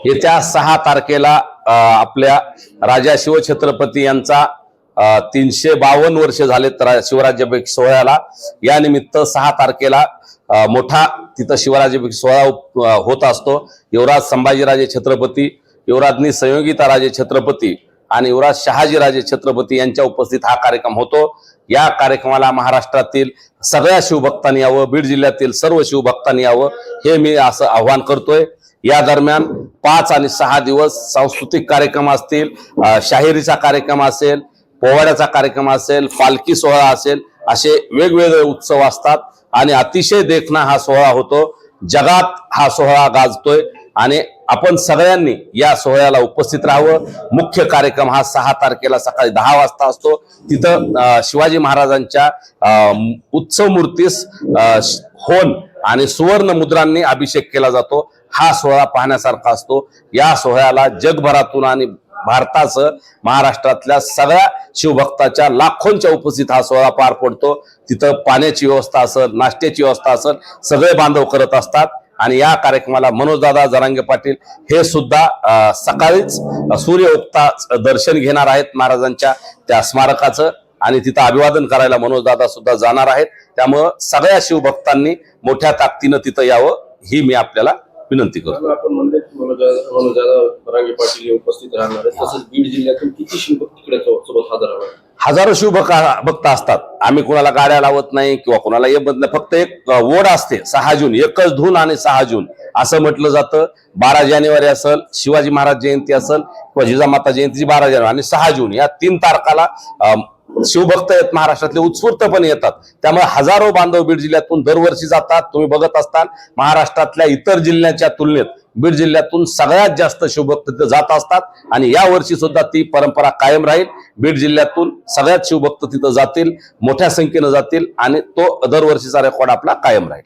येत्या 6 तारखेला आपल्या राजा शिवछत्रपती यांचा 352 वर्ष झालेत शिवराज्याभिषेक सोहळ्याला। या निमित्त 6 तारखेला मोठा तिथं शिवराज्याभिषेक सोहळा होत असतो। युवराज संभाजीराजे छत्रपती, युवराज्ञी संयोगिता राजे छत्रपती आणि युवराज शहाजीराजे छत्रपती यांच्या उपस्थित हा कार्यक्रम होतो। या कार्यक्रमाला महाराष्ट्रातील सगळ्या शिवभक्तांनी यावं, बीड जिल्ह्यातील सर्व शिवभक्तांनी यावं हे मी असं आवाहन करतोय। या दरम्यान 5 आणि 6 दिवस सांस्कृतिक कार्यक्रम असतील, शाहिरीचा कार्यक्रम असेल, पोवाड्याचा कार्यक्रम असेल, पालखी सोहळा असेल, असे वेगवेगळे उत्सव असतात आणि अतिशय देखणा हा सोहळा होतो। जगात हा सोहळा गाजतोय आणि आपण सगळ्यांनी या सोहळ्याला उपस्थित राहावं। मुख्य कार्यक्रम हा 6 तारखेला सकाळी 10 वाजता असतो। तिथं शिवाजी महाराजांच्या उत्सव मूर्तीस होन आणि सुवर्ण मुद्रांनी अभिषेक केला जातो। हा सोहळा पाहण्यासारखा असतो। या सोहळ्याला जगभरातून आणि भारतासह महाराष्ट्रातल्या सगळ्या शिवभक्ताच्या लाखोंच्या उपस्थित हा सोहळा पार पडतो। तिथं पाण्याची व्यवस्था असेल, नाश्त्याची व्यवस्था असेल, सगळे बांधव करत असतात आणि या कार्यक्रमाला मनोजदादा जरांगे पाटील हे सुद्धा सकाळीच सूर्य उगता दर्शन घेणार आहेत महाराजांच्या त्या स्मारकाचं आणि तिथं अभिवादन करायला मनोजदादा सुद्धा जाणार आहेत। त्यामुळे सगळ्या शिवभक्तांनी मोठ्या ताकदीनं तिथं यावं ही मी आपल्याला विनंती करतो। आपण म्हणले मनोजदादा जरांगे पाटील उपस्थित राहणार आहेत, तसंच बीड जिल्ह्यातून किती शिवभक्त तिकडे सोबत हजर राहणार? हजारो शिवभक्त असतात। आम्ही कोणाला गाड्या लावत नाही किंवा कोणाला ये बदल, फक्त एक ओढ असते 6 जून, एकच धून आणि 6 जून असं म्हटलं जातं। 12 जानेवारी असेल, शिवाजी महाराज जयंती असेल किंवा जिजामाता जयंतीची 12 जानेवारी आणि 6 जून या 3 तारखाला शिवभक्त आहेत महाराष्ट्रातले, उत्स्फूर्तपणे येतात। त्यामुळे हजारो बांधव बीड जिल्ह्यातून दरवर्षी जातात। तुम्ही बघत असताल महाराष्ट्रातल्या इतर जिल्ह्याच्या तुलनेत बीड जिल्ह्यातून सगळ्यात जास्त शिवभक्त तिथे जात असतात आणि या वर्षी सुद्धा ती परंपरा कायम राहील। बीड जिल्ह्यातून सगळ्यात शिवभक्त तिथं जातील, मोठ्या संख्येने जातील आणि तो दरवर्षीचा रेकॉर्ड आपला कायम राहील।